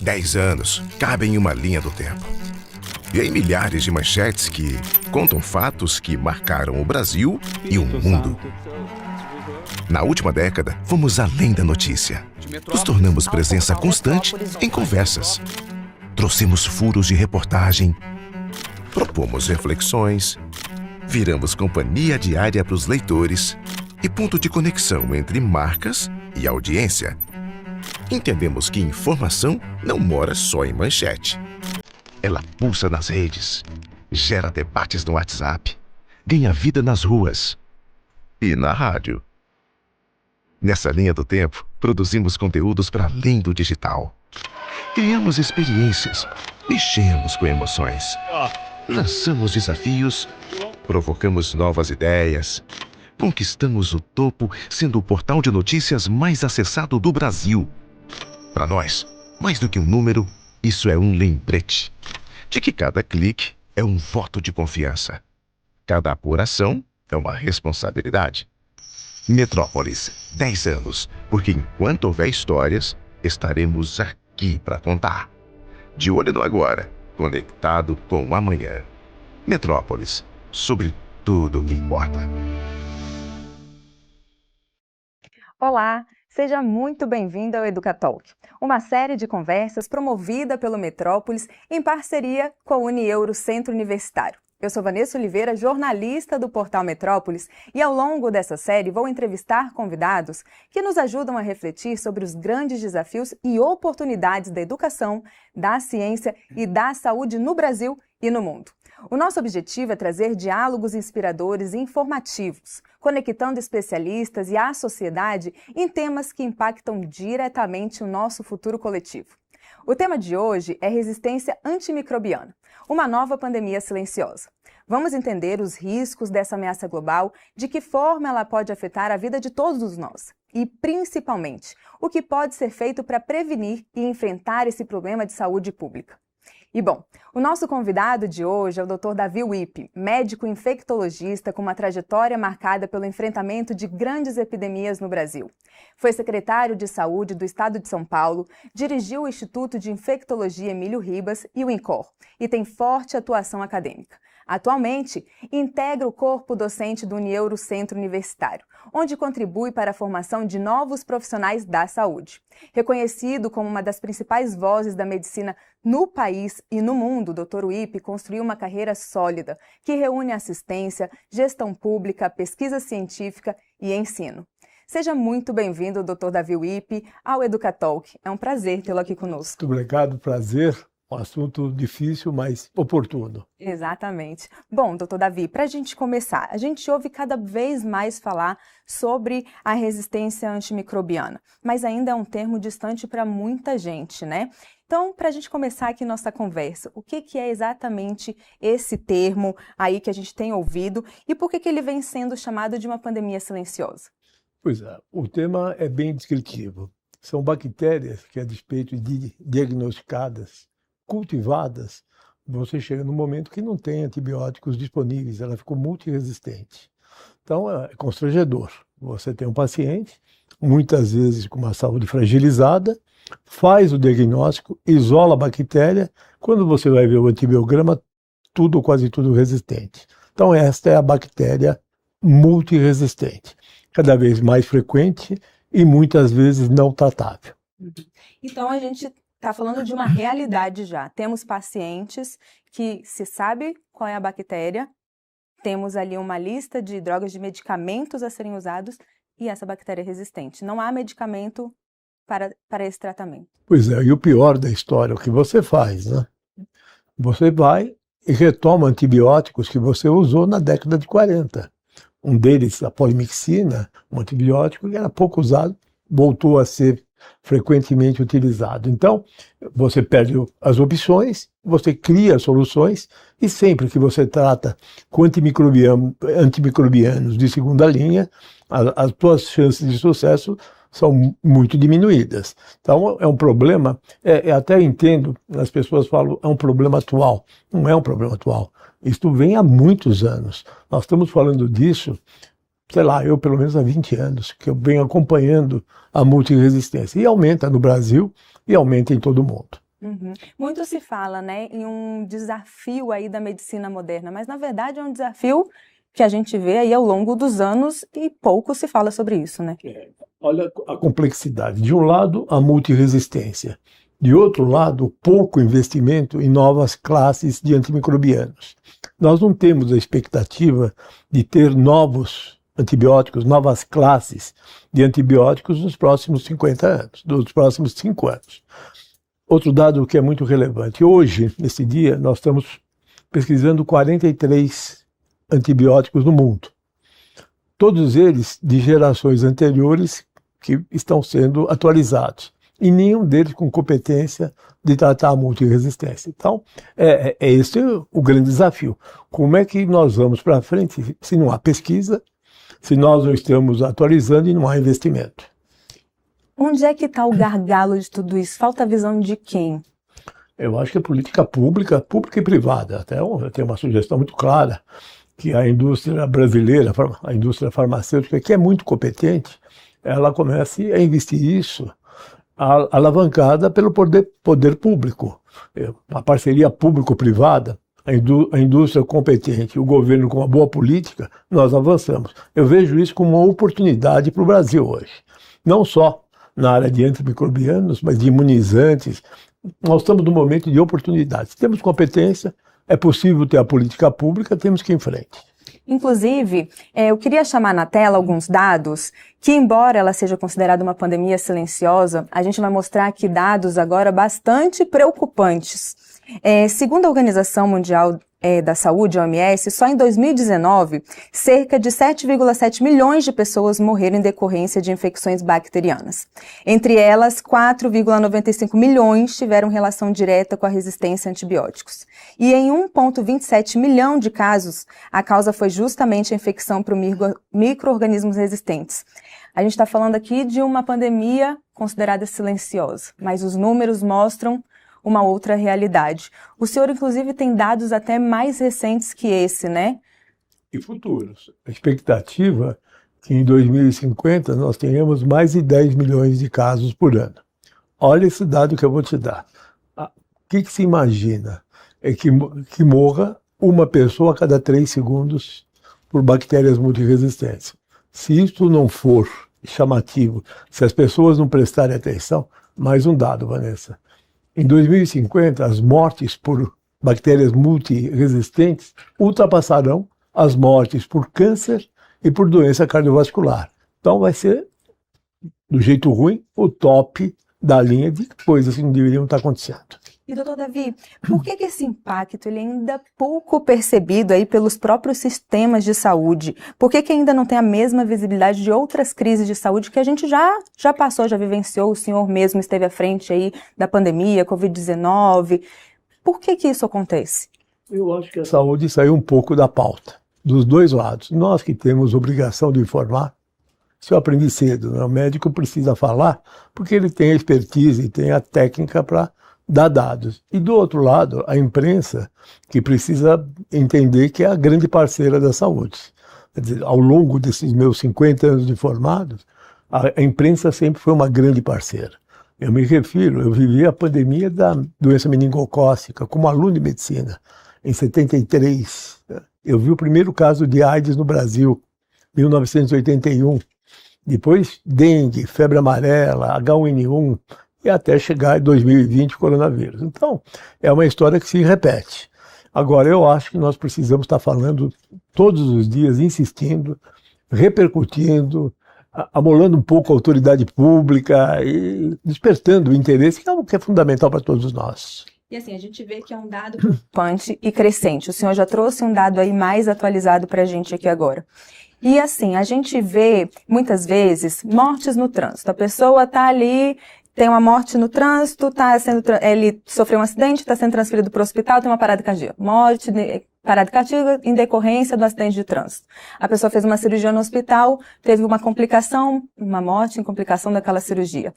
10 anos cabem em uma linha do tempo. E aí milhares de manchetes que contam fatos que marcaram o Brasil e o mundo. Na última década, fomos além da notícia. Nos tornamos presença constante em conversas. Trouxemos furos de reportagem, propomos reflexões, viramos companhia diária para os leitores e ponto de conexão entre marcas e audiência. Entendemos que informação não mora só em manchete. Ela pulsa nas redes, gera debates no WhatsApp, ganha vida nas ruas e na rádio. Nessa linha do tempo, produzimos conteúdos para além do digital. Criamos experiências, mexemos com emoções, lançamos desafios, provocamos novas ideias, conquistamos o topo, sendo o portal de notícias mais acessado do Brasil. Para nós, mais do que um número, isso é um lembrete de que cada clique é um voto de confiança. Cada apuração é uma responsabilidade. Metrópolis, 10 anos, porque enquanto houver histórias, estaremos aqui para contar. De olho no agora, conectado com o amanhã. Metrópolis, sobre tudo o que importa. Olá, seja muito bem-vindo ao Educatalk, uma série de conversas promovida pelo Metrópolis em parceria com a Unieuro Centro Universitário. Eu sou Vanessa Oliveira, jornalista do portal Metrópolis, e ao longo dessa série vou entrevistar convidados que nos ajudam a refletir sobre os grandes desafios e oportunidades da educação, da ciência e da saúde no Brasil e no mundo. O nosso objetivo é trazer diálogos inspiradores e informativos, conectando especialistas e a sociedade em temas que impactam diretamente o nosso futuro coletivo. O tema de hoje é resistência antimicrobiana, uma nova pandemia silenciosa. Vamos entender os riscos dessa ameaça global, de que forma ela pode afetar a vida de todos nós e, principalmente, o que pode ser feito para prevenir e enfrentar esse problema de saúde pública. E bom, o nosso convidado de hoje é o Dr. Davi Wippe, médico infectologista com uma trajetória marcada pelo enfrentamento de grandes epidemias no Brasil. Foi secretário de Saúde do Estado de São Paulo, dirigiu o Instituto de Infectologia Emílio Ribas e o INCOR, e tem forte atuação acadêmica. Atualmente, integra o corpo docente do Unieuro Centro Universitário, onde contribui para a formação de novos profissionais da saúde. Reconhecido como uma das principais vozes da medicina no país e no mundo, o Dr. Wippe construiu uma carreira sólida, que reúne assistência, gestão pública, pesquisa científica e ensino. Seja muito bem-vindo, Dr. Davi Wippe, ao Educatalk. É um prazer tê-lo aqui conosco. Muito obrigado, prazer. Um assunto difícil, mas oportuno. Exatamente. Bom, doutor Davi, para a gente começar, a gente ouve cada vez mais falar sobre a resistência antimicrobiana, mas ainda é um termo distante para muita gente, né? Então, para a gente começar aqui nossa conversa, o que é exatamente esse termo aí que a gente tem ouvido e por que ele vem sendo chamado de uma pandemia silenciosa? Pois é, o tema é bem descritivo. São bactérias que, a despeito de diagnosticadas, cultivadas, você chega num momento que não tem antibióticos disponíveis, ela ficou multiresistente. Então é constrangedor. Você tem um paciente, muitas vezes com uma saúde fragilizada, faz o diagnóstico, isola a bactéria, quando você vai ver o antibiograma, tudo ou quase tudo resistente. Então esta é a bactéria multiresistente, cada vez mais frequente e muitas vezes não tratável. Então a gente está falando de uma realidade já. Temos pacientes que se sabe qual é a bactéria, temos ali uma lista de drogas, de medicamentos a serem usados e essa bactéria é resistente. Não há medicamento para esse tratamento. Pois é, e o pior da história, o que você faz, né? Você vai e retoma antibióticos que você usou na década de 40. Um deles, a polimixina, um antibiótico que era pouco usado, voltou a ser frequentemente utilizado. Então, você perde as opções, você cria soluções e sempre que você trata com antimicrobianos de segunda linha, as suas chances de sucesso são muito diminuídas. Então, é um problema, até entendo, as pessoas falam, é um problema atual. Não é um problema atual. Isso vem há muitos anos. Nós estamos falando disso, sei lá, eu pelo menos há 20 anos, que eu venho acompanhando a multiresistência. E aumenta no Brasil e aumenta em todo o mundo. Uhum. Muito se fala, né, em um desafio aí da medicina moderna, mas na verdade é um desafio que a gente vê aí ao longo dos anos e pouco se fala sobre isso, né? Olha a complexidade. De um lado, a multiresistência. De outro lado, pouco investimento em novas classes de antimicrobianos. Nós não temos a expectativa de ter novos antibióticos, novas classes de antibióticos nos próximos 50 anos, nos próximos 5 anos. Outro dado que é muito relevante. Hoje, nesse dia, nós estamos pesquisando 43 antibióticos no mundo. Todos eles de gerações anteriores que estão sendo atualizados. E nenhum deles com competência de tratar a multiresistência. Então, esse o grande desafio. Como é que nós vamos para frente se não há pesquisa, se nós não estamos atualizando e não há investimento? Onde é que está o gargalo de tudo isso? Falta a visão de quem? Eu acho que é política pública e privada. Até eu tenho uma sugestão muito clara, que a indústria brasileira, a indústria farmacêutica, que é muito competente, ela comece a investir isso alavancada pelo poder público. A parceria público-privada, a indústria competente, o governo com uma boa política, nós avançamos. Eu vejo isso como uma oportunidade para o Brasil hoje. Não só na área de antimicrobianos, mas de imunizantes. Nós estamos num momento de oportunidades. Temos competência, é possível ter a política pública, temos que ir em frente. Inclusive, eu queria chamar na tela alguns dados que, embora ela seja considerada uma pandemia silenciosa, a gente vai mostrar aqui dados agora bastante preocupantes. Segundo a Organização Mundial da Saúde, a OMS, só em 2019, cerca de 7,7 milhões de pessoas morreram em decorrência de infecções bacterianas. Entre elas, 4,95 milhões tiveram relação direta com a resistência a antibióticos. E em 1,27 milhão de casos, a causa foi justamente a infecção por micro-organismos resistentes. A gente está falando aqui de uma pandemia considerada silenciosa, mas os números mostram uma outra realidade. O senhor, inclusive, tem dados até mais recentes que esse, né? E futuros. A expectativa é que em 2050 nós tenhamos mais de 10 milhões de casos por ano. Olha esse dado que eu vou te dar. O que se imagina? É que morra uma pessoa a cada 3 segundos por bactérias multiresistentes. Se isso não for chamativo, se as pessoas não prestarem atenção, mais um dado, Vanessa. Em 2050, as mortes por bactérias multiresistentes ultrapassarão as mortes por câncer e por doença cardiovascular. Então vai ser, do jeito ruim, o top da linha de coisas que não deveriam estar acontecendo. E, doutor Davi, por que esse impacto ele é ainda pouco percebido aí pelos próprios sistemas de saúde? Por que ainda não tem a mesma visibilidade de outras crises de saúde que a gente já passou, já vivenciou? O senhor mesmo esteve à frente aí da pandemia, Covid-19. Por que isso acontece? Eu acho que a saúde saiu um pouco da pauta, dos dois lados. Nós que temos obrigação de informar, isso eu aprendi cedo, né? O médico precisa falar porque ele tem a expertise, tem a técnica para dar dados. E do outro lado, a imprensa, que precisa entender que é a grande parceira da saúde. Quer dizer, ao longo desses meus 50 anos de formados, a imprensa sempre foi uma grande parceira. Eu vivi a pandemia da doença meningocócica como aluno de medicina, em 73. Eu vi o primeiro caso de AIDS no Brasil, 1981. Depois, dengue, febre amarela, H1N1, e até chegar em 2020 o coronavírus. Então, é uma história que se repete. Agora, eu acho que nós precisamos estar falando todos os dias, insistindo, repercutindo, amolando um pouco a autoridade pública e despertando o interesse, que é fundamental para todos nós. E assim, a gente vê que é um dado preocupante e crescente. O senhor já trouxe um dado aí mais atualizado para a gente aqui agora. E assim, a gente vê, muitas vezes, mortes no trânsito. A pessoa está ali, tem uma morte no trânsito, ele sofreu um acidente, está sendo transferido para o hospital, tem uma parada cardíaca. Parada cardíaca em decorrência do acidente de trânsito. A pessoa fez uma cirurgia no hospital, teve uma complicação, uma morte em complicação daquela cirurgia.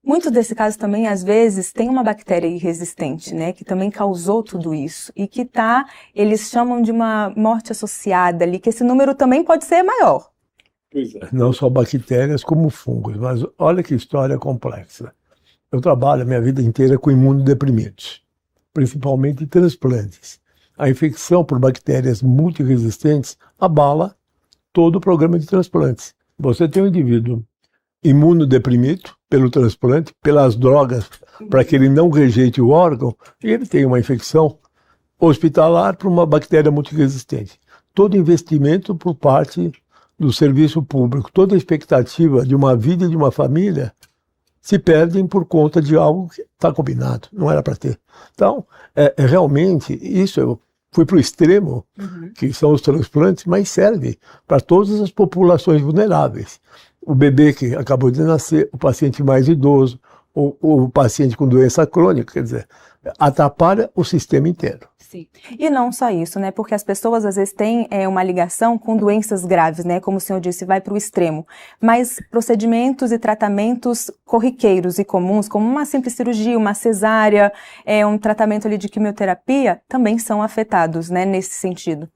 Muitos desses casos também, às vezes, tem uma bactéria resistente, né, que também causou tudo isso. E que eles chamam de uma morte associada ali, que esse número também pode ser maior. Pois é. Não só bactérias como fungos, mas olha que história complexa. Eu trabalho a minha vida inteira com imunodeprimidos, principalmente transplantes. A infecção por bactérias multiresistentes abala todo o programa de transplantes. Você tem um indivíduo imunodeprimido pelo transplante, pelas drogas, para que ele não rejeite o órgão, e ele tem uma infecção hospitalar por uma bactéria multiresistente. Todo investimento por parte do serviço público, toda a expectativa de uma vida e de uma família se perdem por conta de algo que está combinado, não era para ter. Então, realmente, isso eu fui para o extremo, que são os transplantes, mas serve para todas as populações vulneráveis. O bebê que acabou de nascer, o paciente mais idoso, o paciente com doença crônica, quer dizer, atrapalha o sistema inteiro. Sim. E não só isso, né? Porque as pessoas às vezes têm uma ligação com doenças graves, né? Como o senhor disse, vai para o extremo. Mas procedimentos e tratamentos corriqueiros e comuns, como uma simples cirurgia, uma cesárea, um tratamento ali de quimioterapia, também são afetados, né? Nesse sentido.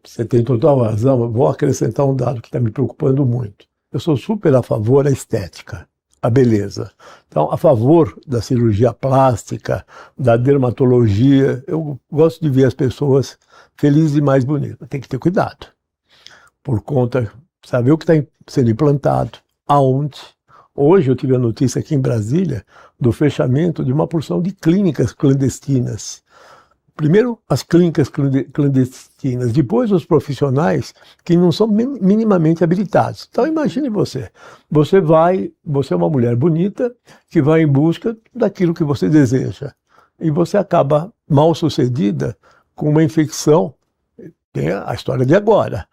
Você tem total razão. Eu vou acrescentar um dado que está me preocupando muito. Eu sou super a favor da estética, a beleza. Então, a favor da cirurgia plástica, da dermatologia, eu gosto de ver as pessoas felizes e mais bonitas. Tem que ter cuidado, por conta, saber o que está sendo implantado, aonde. Hoje eu tive a notícia aqui em Brasília do fechamento de uma porção de clínicas clandestinas. Primeiro, as clínicas clandestinas, depois os profissionais que não são minimamente habilitados. Então imagine você é uma mulher bonita que vai em busca daquilo que você deseja e você acaba mal sucedida com uma infecção. Tem a história de agora,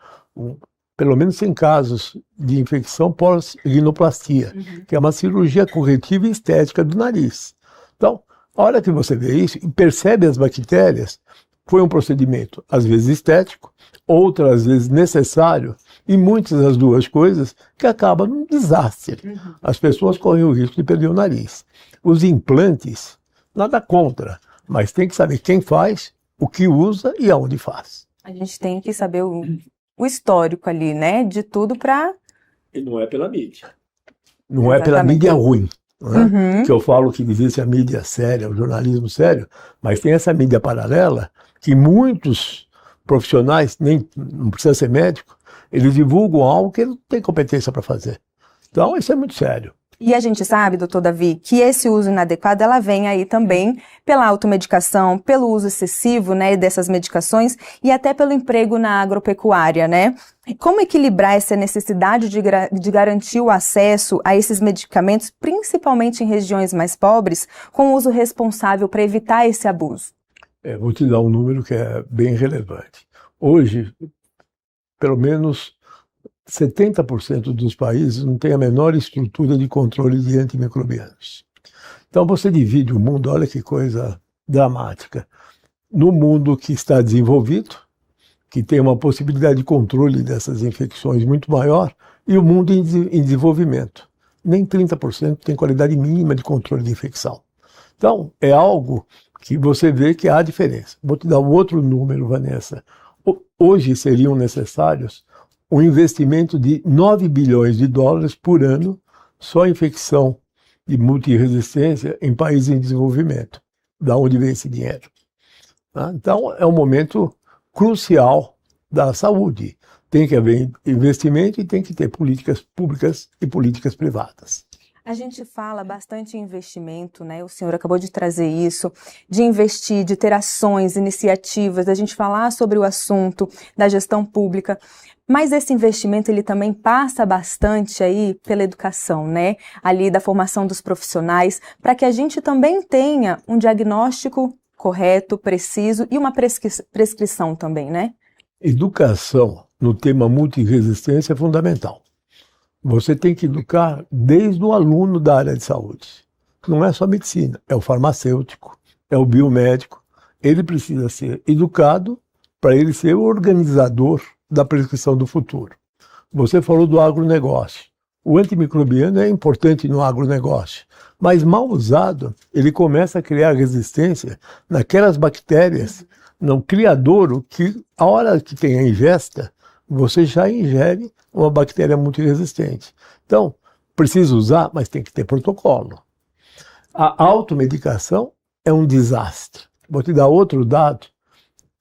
pelo menos 100 casos de infecção pós-rinoplastia, que é uma cirurgia corretiva e estética do nariz. Então, a hora que você vê isso e percebe as bactérias, foi um procedimento, às vezes estético, outras vezes necessário, e muitas das duas coisas que acabam num desastre. As pessoas correm o risco de perder o nariz. Os implantes, nada contra, mas tem que saber quem faz, o que usa e aonde faz. A gente tem que saber o histórico ali, né, de tudo para... E não é pela mídia. Não é pela mídia ruim. Que eu falo que existe a mídia séria, o jornalismo sério, mas tem essa mídia paralela que muitos profissionais, nem não precisa ser médico, eles divulgam algo que ele não tem competência para fazer. Então isso é muito sério. E a gente sabe, doutor Davi, que esse uso inadequado, ela vem aí também pela automedicação, pelo uso excessivo, né, dessas medicações e até pelo emprego na agropecuária, né? Como equilibrar essa necessidade de garantir o acesso a esses medicamentos, principalmente em regiões mais pobres, com o uso responsável para evitar esse abuso? Vou te dar um número que é bem relevante. Hoje, pelo menos 70% dos países não tem a menor estrutura de controle de antimicrobianos. Então você divide o mundo, olha que coisa dramática, no mundo que está desenvolvido, que tem uma possibilidade de controle dessas infecções muito maior, e o mundo em desenvolvimento. Nem 30% tem qualidade mínima de controle de infecção. Então é algo que você vê que há diferença. Vou te dar um outro número, Vanessa. Hoje seriam necessários um investimento de 9 bilhões de dólares por ano só em infecção de multiresistência em países em desenvolvimento. Da onde vem esse dinheiro? Então, é um momento crucial da saúde. Tem que haver investimento e tem que ter políticas públicas e políticas privadas. A gente fala bastante em investimento, né? O senhor acabou de trazer isso, de investir, de ter ações, iniciativas, da gente falar sobre o assunto da gestão pública. Mas esse investimento, ele também passa bastante aí pela educação, né? Ali da formação dos profissionais, para que a gente também tenha um diagnóstico correto, preciso e uma prescrição também, né? Educação no tema multiresistência é fundamental. Você tem que educar desde o aluno da área de saúde. Não é só medicina, é o farmacêutico, é o biomédico. Ele precisa ser educado para ele ser o organizador da prescrição do futuro. Você falou do agronegócio. O antimicrobiano é importante no agronegócio, mas mal usado, ele começa a criar resistência naquelas bactérias, no criadouro, que a hora que tem a ingesta, você já ingere uma bactéria multiresistente. Então, precisa usar, mas tem que ter protocolo. A automedicação é um desastre. Vou te dar outro dado.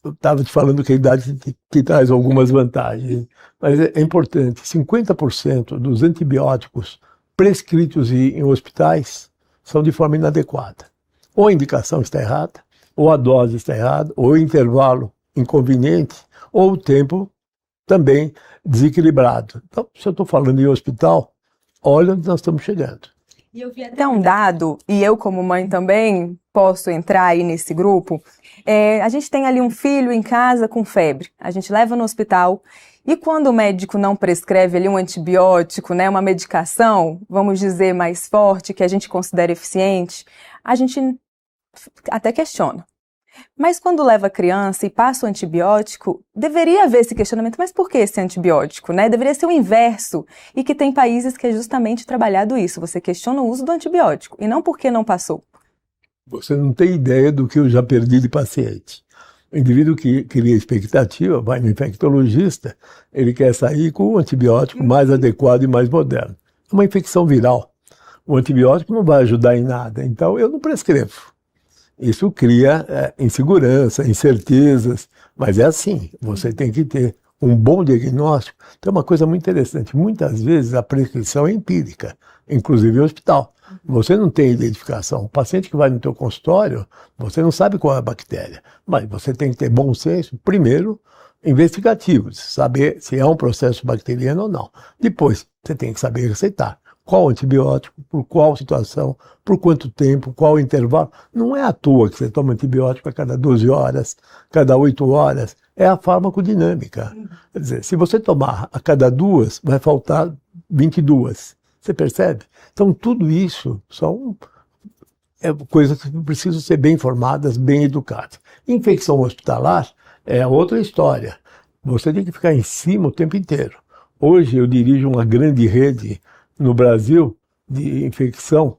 Eu estava te falando que a idade te traz algumas vantagens, mas é importante. 50% dos antibióticos prescritos em hospitais são de forma inadequada. Ou a indicação está errada, ou a dose está errada, ou o intervalo inconveniente, ou o tempo também desequilibrado. Então, se eu estou falando em hospital, olha onde nós estamos chegando. E eu vi até um dado, e eu como mãe também posso entrar aí nesse grupo, a gente tem ali um filho em casa com febre, a gente leva no hospital, e quando o médico não prescreve ali um antibiótico, né, uma medicação, vamos dizer, mais forte, que a gente considera eficiente, a gente até questiona. Mas quando leva a criança e passa o antibiótico, deveria haver esse questionamento, mas por que esse antibiótico, né? Deveria ser o inverso, e que tem países que é justamente trabalhado isso, você questiona o uso do antibiótico, e não porque não passou. Você não tem ideia do que eu já perdi de paciente. O indivíduo que cria expectativa, vai no infectologista, ele quer sair com o antibiótico mais adequado e mais moderno. É uma infecção viral. O antibiótico não vai ajudar em nada, então eu não prescrevo. Isso cria insegurança, incertezas, mas é assim, você tem que ter um bom diagnóstico. Tem uma coisa muito interessante, muitas vezes a prescrição é empírica, inclusive no hospital. Você não tem identificação. O paciente que vai no teu consultório, você não sabe qual é a bactéria, mas você tem que ter bom senso, primeiro, investigativo, saber se é um processo bacteriano ou não. Depois, você tem que saber receitar. Qual antibiótico, por qual situação, por quanto tempo, qual intervalo. Não é à toa que você toma antibiótico a cada 12 horas, cada 8 horas. É a farmacodinâmica. Quer dizer, se você tomar a cada 2, vai faltar 22. Você percebe? Então, tudo isso são coisas que precisam ser bem informadas, bem educadas. Infecção hospitalar é outra história. Você tem que ficar em cima o tempo inteiro. Hoje eu dirijo uma grande rede no Brasil de infecção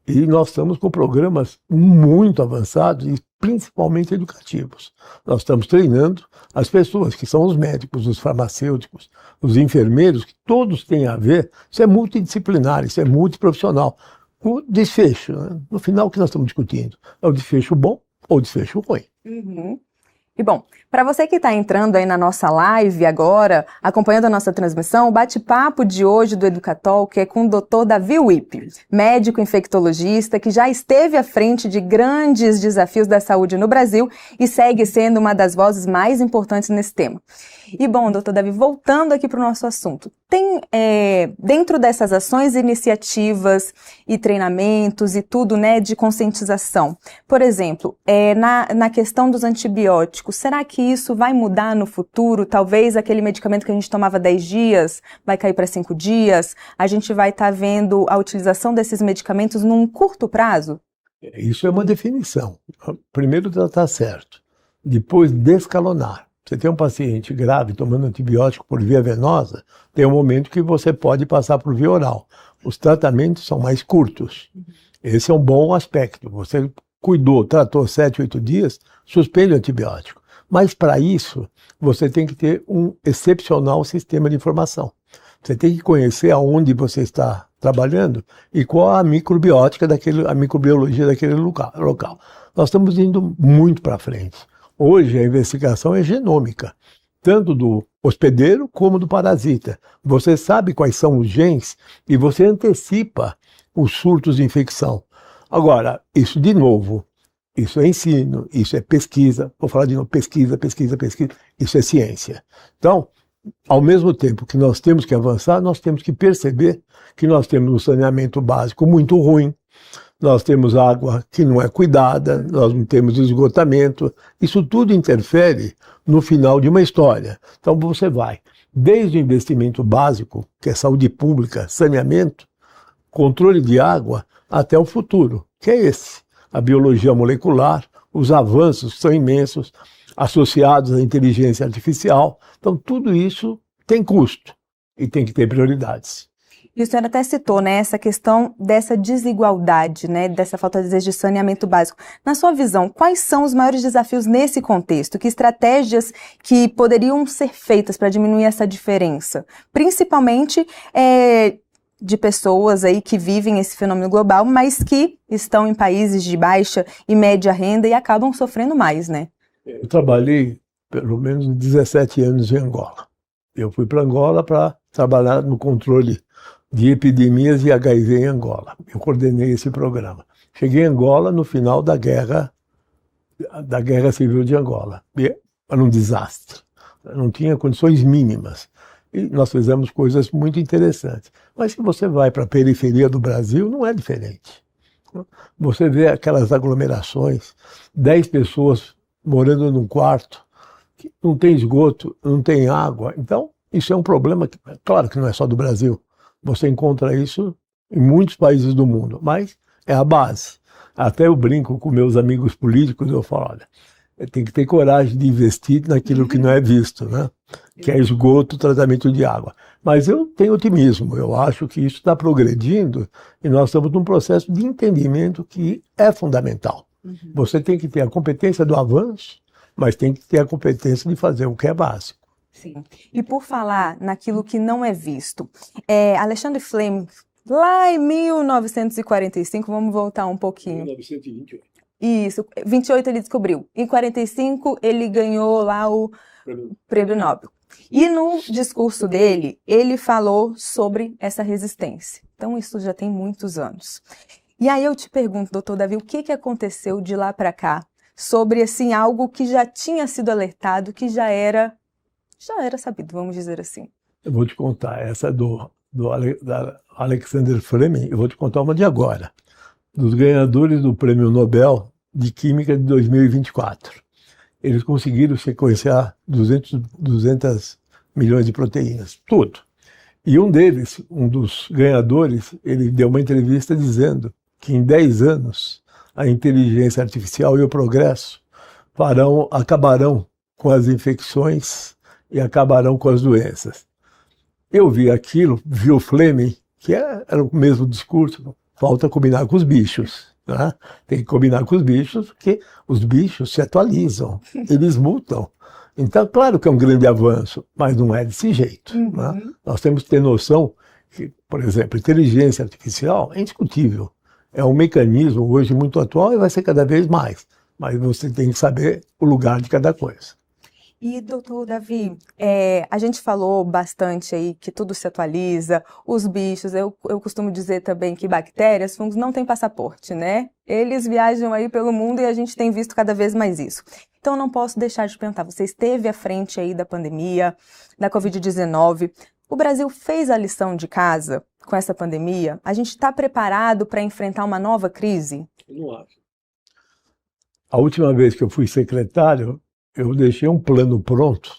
e nós estamos com programas muito avançados e principalmente educativos. Nós estamos treinando as pessoas que são os médicos, os farmacêuticos, os enfermeiros, que todos têm a ver. Isso é multidisciplinar, isso é multiprofissional. O desfecho, né? No final o que nós estamos discutindo é o desfecho bom ou o desfecho ruim. Uhum. E bom, para você que está entrando aí na nossa live agora, acompanhando a nossa transmissão, o bate-papo de hoje do Educatalk é com o Dr. Davi Wippe, médico infectologista que já esteve à frente de grandes desafios da saúde no Brasil e segue sendo uma das vozes mais importantes nesse tema. E bom, doutor Davi, voltando aqui para o nosso assunto, tem dentro dessas ações, iniciativas e treinamentos e tudo, né, de conscientização, por exemplo, na questão dos antibióticos, será que isso vai mudar no futuro? Talvez aquele medicamento que a gente tomava 10 dias vai cair para 5 dias? A gente vai estar vendo a utilização desses medicamentos num curto prazo? Isso é uma definição. Primeiro tratar certo, depois descalonar. Você tem um paciente grave tomando antibiótico por via venosa, tem um momento que você pode passar por via oral. Os tratamentos são mais curtos. Esse é um bom aspecto. Você cuidou, tratou 7, 8 dias, suspende o antibiótico. Mas para isso, você tem que ter um excepcional sistema de informação. Você tem que conhecer aonde você está trabalhando e qual a microbiótica a microbiologia daquele local. Nós estamos indo muito para frente. Hoje a investigação é genômica, tanto do hospedeiro como do parasita. Você sabe quais são os genes e você antecipa os surtos de infecção. Agora, isso de novo, isso é ensino, isso é pesquisa. Vou falar de novo, pesquisa. Isso é ciência. Então, ao mesmo tempo que nós temos que avançar, nós temos que perceber que nós temos um saneamento básico muito ruim. Nós temos água que não é cuidada, nós não temos esgotamento. Isso tudo interfere no final de uma história. Então você vai desde o investimento básico, que é saúde pública, saneamento, controle de água, até o futuro, que é esse. A biologia molecular, os avanços são imensos, associados à inteligência artificial. Então tudo isso tem custo e tem que ter prioridades. E o senhor até citou, né, essa questão dessa desigualdade, né, dessa falta, às vezes, de saneamento básico. Na sua visão, quais são os maiores desafios nesse contexto? Que estratégias que poderiam ser feitas para diminuir essa diferença? Principalmente de pessoas aí que vivem esse fenômeno global, mas que estão em países de baixa e média renda e acabam sofrendo mais, né? Eu trabalhei pelo menos 17 anos em Angola. Eu fui para Angola para trabalhar no controle de epidemias de HIV em Angola. Eu coordenei esse programa. Cheguei em Angola no final da Guerra Civil de Angola. E era um desastre. Não tinha condições mínimas. E nós fizemos coisas muito interessantes. Mas se você vai para a periferia do Brasil, não é diferente. Você vê aquelas aglomerações, 10 pessoas morando num quarto, que não tem esgoto, não tem água. Então, isso é um problema, claro que não é só do Brasil. Você encontra isso em muitos países do mundo, mas é a base. Até eu brinco com meus amigos políticos, eu falo, olha, tem que ter coragem de investir naquilo que não é visto, né? Que é esgoto, tratamento de água. Mas eu tenho otimismo, eu acho que isso está progredindo e nós estamos num processo de entendimento que é fundamental. Você tem que ter a competência do avanço, mas tem que ter a competência de fazer o que é básico. Sim. E por falar naquilo que não é visto, Alexandre Fleming, lá em 1945, vamos voltar um pouquinho. 1928. Isso, 28 ele descobriu. Em 45 ele ganhou lá o Prêmio Nobel. E no discurso dele, ele falou sobre essa resistência. Então isso já tem muitos anos. E aí eu te pergunto, doutor Davi, o que aconteceu de lá para cá sobre assim algo que já tinha sido alertado, que já era sabido, vamos dizer assim. Eu vou te contar, essa da Alexander Fleming, eu vou te contar uma de agora, dos ganhadores do Prêmio Nobel de Química de 2024. Eles conseguiram sequenciar 200 milhões de proteínas, tudo. E um deles, um dos ganhadores, ele deu uma entrevista dizendo que em 10 anos a inteligência artificial e o progresso acabarão com as infecções e acabarão com as doenças. Eu vi aquilo, vi o Fleming, que era o mesmo discurso, falta combinar com os bichos. Né? Tem que combinar com os bichos, porque os bichos se atualizam, eles mutam. Então, claro que é um grande avanço, mas não é desse jeito. Né? Nós temos que ter noção que, por exemplo, inteligência artificial é indiscutível. É um mecanismo hoje muito atual e vai ser cada vez mais. Mas você tem que saber o lugar de cada coisa. E, doutor Davi, a gente falou bastante aí que tudo se atualiza, os bichos, eu costumo dizer também que bactérias, fungos não têm passaporte, né? Eles viajam aí pelo mundo e a gente tem visto cada vez mais isso. Então, não posso deixar de perguntar, você esteve à frente aí da pandemia, da Covid-19, o Brasil fez a lição de casa com essa pandemia? A gente está preparado para enfrentar uma nova crise? Eu não acho. A última vez que eu fui secretário, eu deixei um plano pronto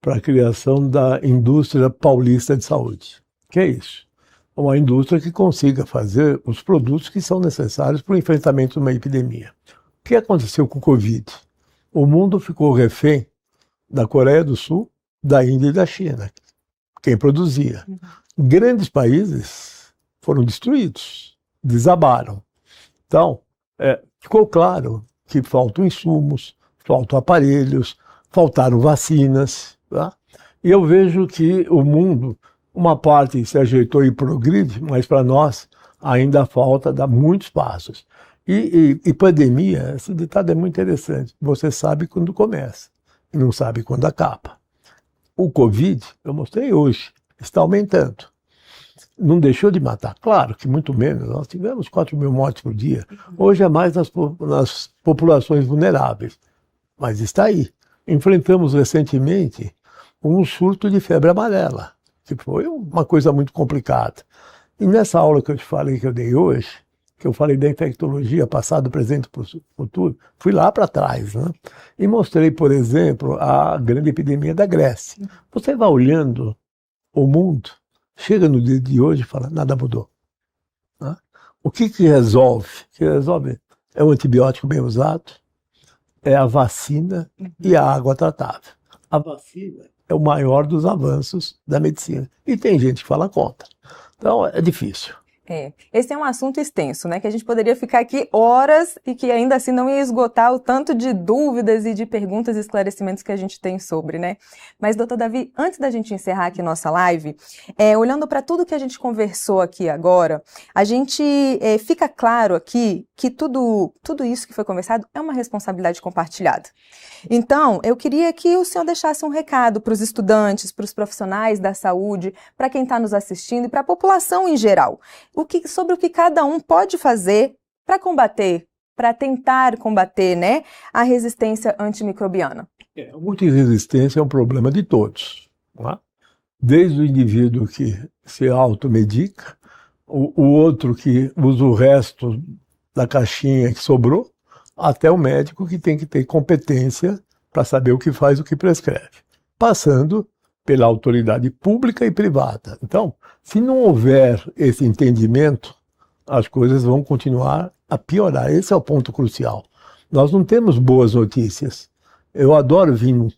para a criação da indústria paulista de saúde. Que é isso? Uma indústria que consiga fazer os produtos que são necessários para o enfrentamento de uma epidemia. O que aconteceu com o Covid? O mundo ficou refém da Coreia do Sul, da Índia e da China. Quem produzia. Grandes países foram destruídos, desabaram. Então, ficou claro que faltam insumos, faltam aparelhos, faltaram vacinas. Tá? E eu vejo que o mundo, uma parte se ajeitou e progride, mas para nós ainda falta dar muitos passos. E pandemia, esse ditado é muito interessante. Você sabe quando começa e não sabe quando acaba. O Covid, eu mostrei hoje, está aumentando. Não deixou de matar. Claro que muito menos. Nós tivemos 4 mil mortes por dia. Hoje é mais nas populações vulneráveis. Mas está aí. Enfrentamos recentemente um surto de febre amarela, que foi uma coisa muito complicada. E nessa aula que eu te falei, que eu dei hoje, que eu falei da infectologia, passado, presente e futuro, fui lá para trás, né? E mostrei, por exemplo, a grande epidemia da Grécia. Você vai olhando o mundo, chega no dia de hoje e fala, nada mudou. Né? O que resolve? O que resolve é o antibiótico bem usado, é a vacina e a água tratável. A vacina é o maior dos avanços da medicina. E tem gente que fala contra. Então, é difícil. Esse é um assunto extenso, né? Que a gente poderia ficar aqui horas e que ainda assim não ia esgotar o tanto de dúvidas e de perguntas e esclarecimentos que a gente tem sobre, né? Mas, doutor Davi, antes da gente encerrar aqui nossa live, olhando para tudo que a gente conversou aqui agora, a gente fica claro aqui que tudo isso que foi conversado é uma responsabilidade compartilhada. Então, eu queria que o senhor deixasse um recado para os estudantes, para os profissionais da saúde, para quem está nos assistindo e para a população em geral. Sobre o que cada um pode fazer para combater, para tentar combater, né, a resistência antimicrobiana. A multiresistência é um problema de todos, não é? Desde o indivíduo que se automedica, o outro que usa o resto da caixinha que sobrou, até o médico que tem que ter competência para saber o que faz, o que prescreve, passando pela autoridade pública e privada. Então, se não houver esse entendimento, as coisas vão continuar a piorar. Esse é o ponto crucial. Nós não temos boas notícias. Eu adoro vir num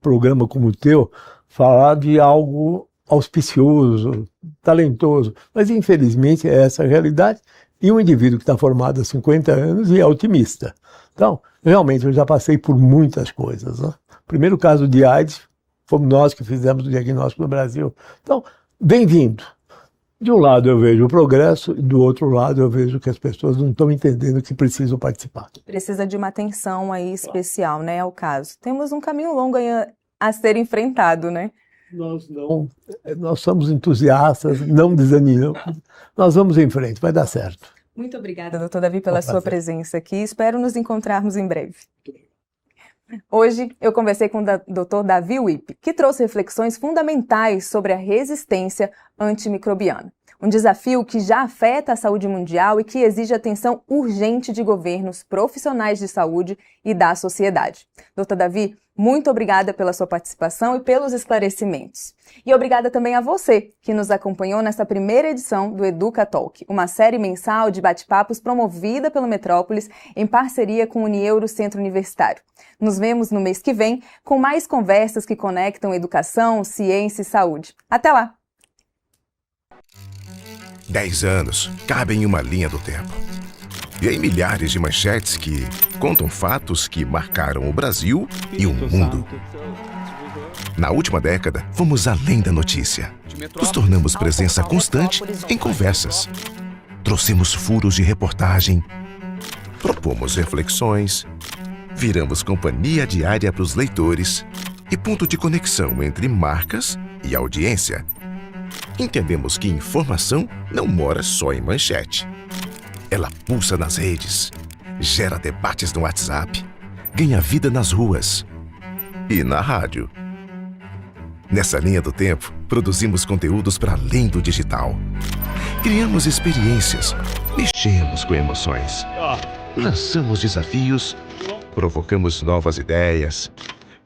programa como o teu falar de algo auspicioso, talentoso, mas infelizmente é essa a realidade. E um indivíduo que está formado há 50 anos e é otimista. Então, realmente, eu já passei por muitas coisas, né? O primeiro caso de AIDS, fomos nós que fizemos o diagnóstico no Brasil. Então, bem-vindo. De um lado eu vejo o progresso e do outro lado eu vejo que as pessoas não estão entendendo que precisam participar. Precisa de uma atenção aí especial, né, ao caso. Temos um caminho longo aí a ser enfrentado, né? Nós somos entusiastas, não desanimamos. Nós vamos em frente, vai dar certo. Muito obrigada, doutor Davi, pela sua presença aqui. Espero nos encontrarmos em breve. Hoje eu conversei com o Dr. Davi Wippe, que trouxe reflexões fundamentais sobre a resistência antimicrobiana. Um desafio que já afeta a saúde mundial e que exige atenção urgente de governos, profissionais de saúde e da sociedade. Dr. Davi, muito obrigada pela sua participação e pelos esclarecimentos. E obrigada também a você que nos acompanhou nesta primeira edição do Educa Talk, uma série mensal de bate-papos promovida pelo Metrópolis em parceria com o Unieuro Centro Universitário. Nos vemos no mês que vem com mais conversas que conectam educação, ciência e saúde. Até lá! 10 anos cabem em uma linha do tempo. E aí milhares de manchetes que contam fatos que marcaram o Brasil e o mundo. Na última década, fomos além da notícia. Nos tornamos presença constante em conversas. Trouxemos furos de reportagem, propomos reflexões, viramos companhia diária para os leitores e ponto de conexão entre marcas e audiência. Entendemos que informação não mora só em manchete. Ela pulsa nas redes, gera debates no WhatsApp, ganha vida nas ruas e na rádio. Nessa linha do tempo, produzimos conteúdos para além do digital. Criamos experiências, mexemos com emoções, lançamos desafios, provocamos novas ideias,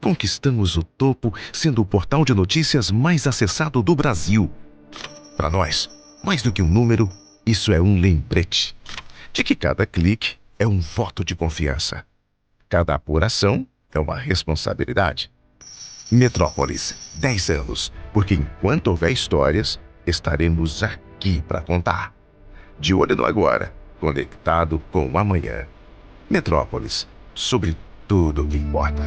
conquistamos o topo, sendo o portal de notícias mais acessado do Brasil. Para nós, mais do que um número, isso é um lembrete de que cada clique é um voto de confiança. Cada apuração é uma responsabilidade. Metrópolis, 10 anos, porque enquanto houver histórias, estaremos aqui para contar. De olho no agora, conectado com o amanhã. Metrópolis, sobre tudo o que importa.